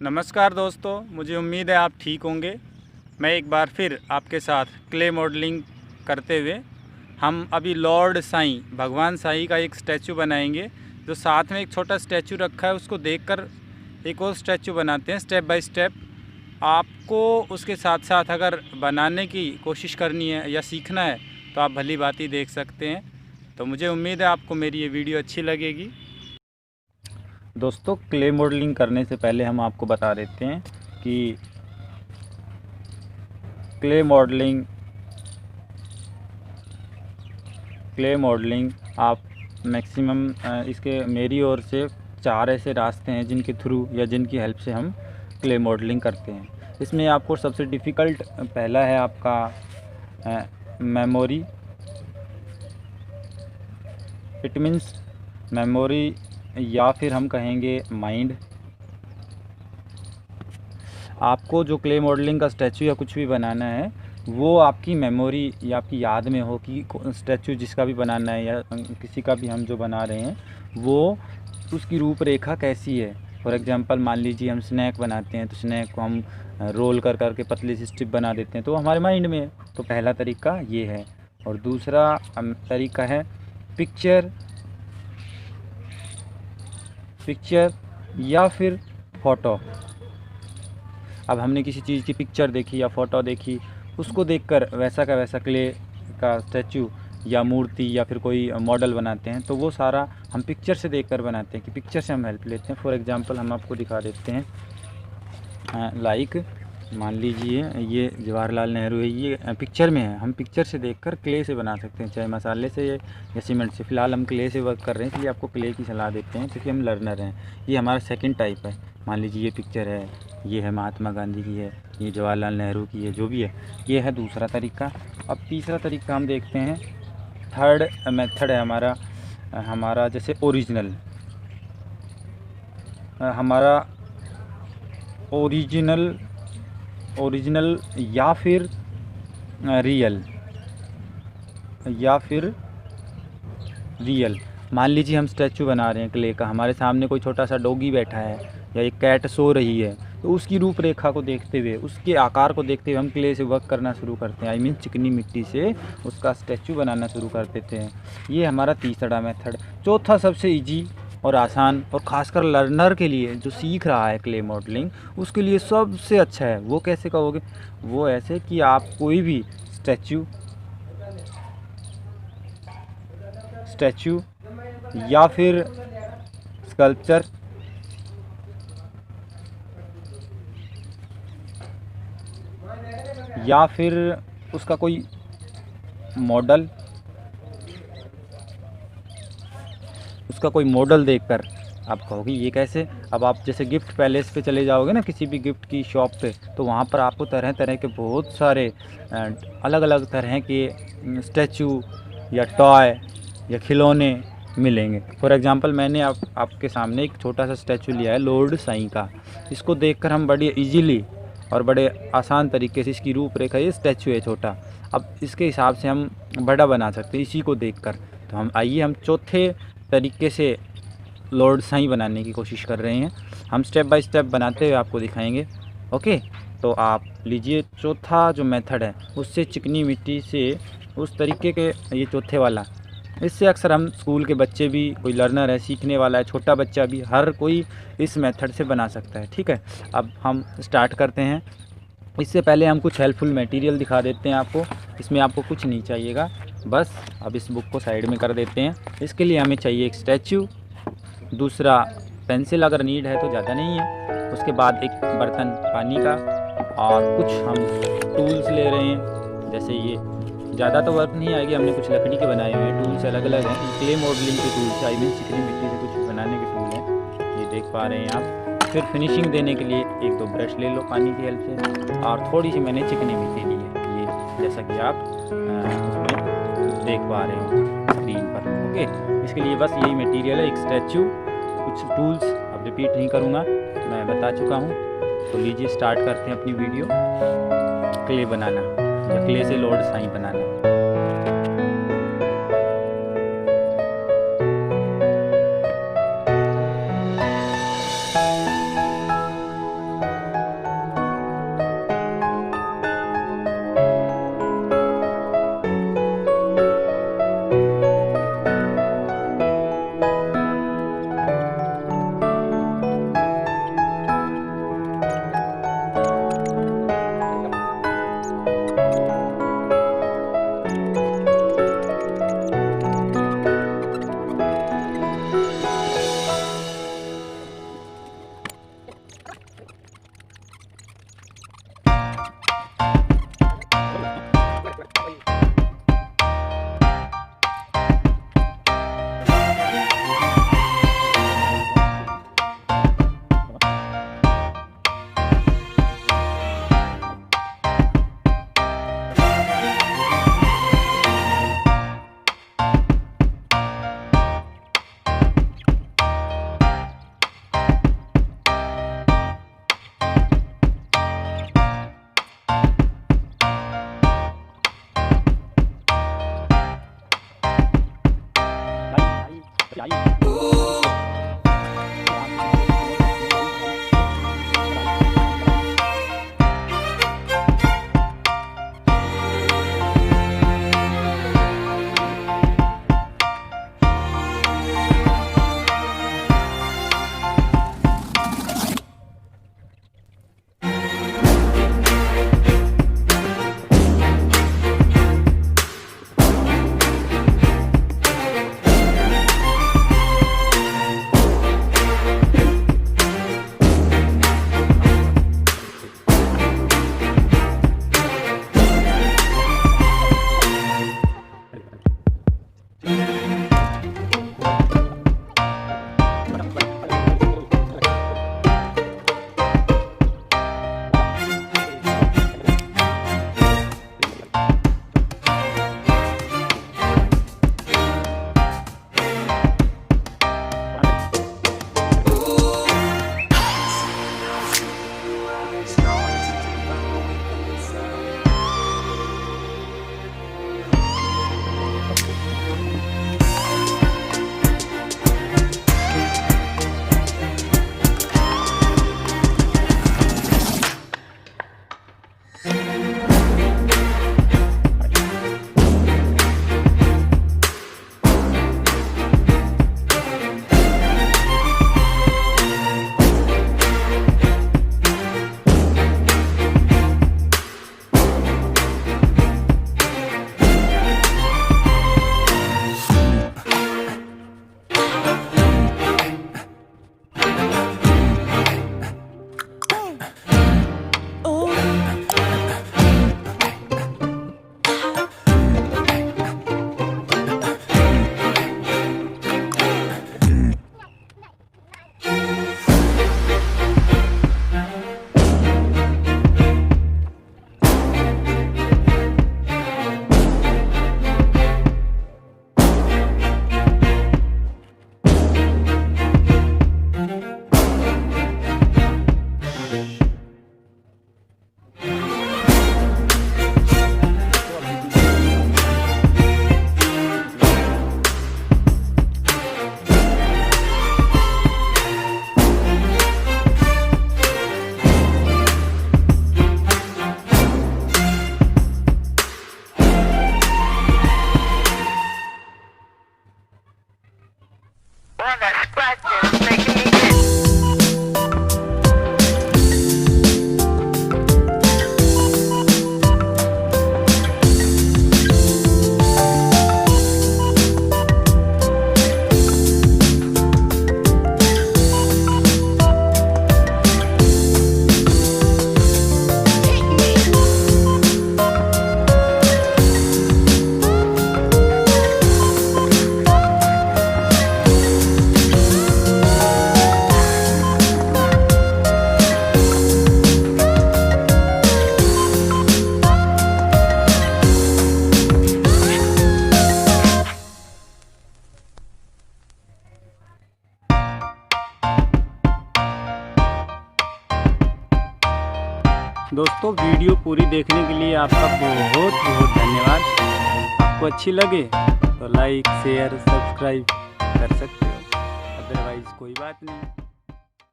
नमस्कार दोस्तों, मुझे उम्मीद है आप ठीक होंगे। मैं एक बार फिर आपके साथ क्ले मॉडलिंग करते हुए हम अभी लॉर्ड साईं, भगवान साईं का एक स्टैचू बनाएंगे। जो साथ में एक छोटा स्टैचू रखा है उसको देखकर एक और स्टैचू बनाते हैं स्टेप बाय स्टेप। आपको उसके साथ साथ अगर बनाने की कोशिश करनी है या सीखना है तो आप भली भांति देख सकते हैं। तो मुझे उम्मीद है आपको मेरी ये वीडियो अच्छी लगेगी। दोस्तों, क्ले मॉडलिंग करने से पहले हम आपको बता देते हैं कि क्ले मॉडलिंग आप मैक्सिमम इसके मेरी ओर से 4 ऐसे रास्ते हैं जिनके थ्रू या जिनकी हेल्प से हम क्ले मॉडलिंग करते हैं। इसमें आपको सबसे डिफ़िकल्ट पहला है आपका मेमोरी। इट मीन्स मेमोरी या फिर हम कहेंगे माइंड। आपको जो क्ले मॉडलिंग का स्टैचू या कुछ भी बनाना है वो आपकी मेमोरी या आपकी याद में हो कि स्टैचू जिसका भी बनाना है या किसी का भी हम जो बना रहे हैं वो उसकी रूपरेखा कैसी है। फॉर एग्जांपल मान लीजिए हम स्नैक बनाते हैं तो स्नैक को हम रोल कर करके पतली सी स्ट्रिप बना देते हैं तो हमारे माइंड में है। तो पहला तरीका ये है। और दूसरा तरीका है पिक्चर या फिर फ़ोटो। अब हमने किसी चीज़ की पिक्चर देखी या फ़ोटो देखी, उसको देखकर वैसा का वैसा क्ले का स्टैचू या मूर्ति या फिर कोई मॉडल बनाते हैं तो वो सारा हम पिक्चर से देखकर बनाते हैं कि पिक्चर से हम हेल्प लेते हैं। फॉर एग्जांपल हम आपको दिखा देते हैं। लाइक मान लीजिए ये जवाहरलाल नेहरू है, ये पिक्चर में है। हम पिक्चर से देखकर क्ले से बना सकते हैं, चाहे मसाले से या सीमेंट से। फ़िलहाल हम क्ले से वर्क कर रहे हैं इसलिए आपको क्ले की सलाह देते हैं क्योंकि हम लर्नर हैं। ये हमारा सेकंड टाइप है। मान लीजिए ये पिक्चर है, ये है महात्मा गांधी की है, ये जवाहरलाल नेहरू की है, जो भी है ये है दूसरा तरीका। अब तीसरा तरीका हम देखते हैं। थर्ड मेथड है हमारा जैसे ओरिजिनल या फिर रियल। मान लीजिए हम स्टैचू बना रहे हैं क्ले का, हमारे सामने कोई छोटा सा डॉगी बैठा है या एक कैट सो रही है तो उसकी रूपरेखा को देखते हुए, उसके आकार को देखते हुए हम क्ले से वर्क करना शुरू करते हैं। आई मीन चिकनी मिट्टी से उसका स्टैचू बनाना शुरू कर देते हैं। ये हमारा तीसरा मेथड। चौथा सबसे ईजी और आसान और ख़ासकर लर्नर के लिए जो सीख रहा है क्ले मॉडलिंग उसके लिए सबसे अच्छा है। वो कैसे कहोगे? वो ऐसे कि आप कोई भी स्टैचू या फिर स्कल्पचर या फिर उसका कोई मॉडल देखकर आप कहोगे ये कैसे। अब आप जैसे गिफ्ट पैलेस पे चले जाओगे ना, किसी भी गिफ्ट की शॉप पे, तो वहाँ पर आपको तरह तरह के बहुत सारे अलग अलग तरह के स्टैचू या टॉय या खिलौने मिलेंगे। फॉर एग्जांपल मैंने आपके सामने एक छोटा सा स्टैचू लिया है लॉर्ड साईं का। इसको देखकर हम बड़ी इजीली और बड़े आसान तरीके से इसकी रूपरेखा, ये स्टैचू है छोटा, अब इसके हिसाब से हम बड़ा बना सकते हैं इसी को देखकर। तो हम चौथे तरीके से लॉर्ड साईं बनाने की कोशिश कर रहे हैं। हम स्टेप बाय स्टेप बनाते हुए आपको दिखाएंगे। ओके, तो आप लीजिए चौथा जो मेथड है उससे चिकनी मिट्टी से उस तरीके के, ये चौथे वाला, इससे अक्सर हम स्कूल के बच्चे भी, कोई लर्नर है, सीखने वाला है, छोटा बच्चा भी, हर कोई इस मेथड से बना सकता है। ठीक है, अब हम स्टार्ट करते हैं। इससे पहले हम कुछ हेल्पफुल मटेरियल दिखा देते हैं आपको। इसमें आपको कुछ नहीं चाहिएगा, बस अब इस बुक को साइड में कर देते हैं। इसके लिए हमें चाहिए एक स्टैचू, दूसरा पेंसिल अगर नीड है तो ज़्यादा नहीं है, उसके बाद एक बर्तन पानी का, और कुछ हम टूल्स ले रहे हैं। जैसे ये ज़्यादा तो वर्क नहीं आएगी, हमने कुछ लकड़ी के बनाए हुए हैं, टूल्स अलग अलग हैं। क्ले मॉडलिंग के टूल्स, आई मीन चिकनी मिट्टी से कुछ बनाने के टूल हैं, ये देख पा रहे हैं आप। फिर फिनिशिंग देने के लिए एक दो ब्रश ले लो पानी की हेल्प से, और थोड़ी सी मैंने चिकनी मिट्टी ली है, ये जैसा कि आप उसमें देख पा रहे हो स्क्रीन पर। ओके, इसके लिए बस यही मटेरियल है, एक स्टैचू, कुछ टूल्स, अब रिपीट नहीं करूँगा, मैं बता चुका हूँ। तो लीजिए स्टार्ट करते हैं अपनी वीडियो। क्ले बनाना या क्ले से लॉर्ड साईं बनाना। दोस्तों वीडियो पूरी देखने के लिए आपका बहुत बहुत धन्यवाद। आपको अच्छी लगे तो लाइक शेयर सब्सक्राइब कर सकते हो, अदरवाइज़ कोई बात नहीं।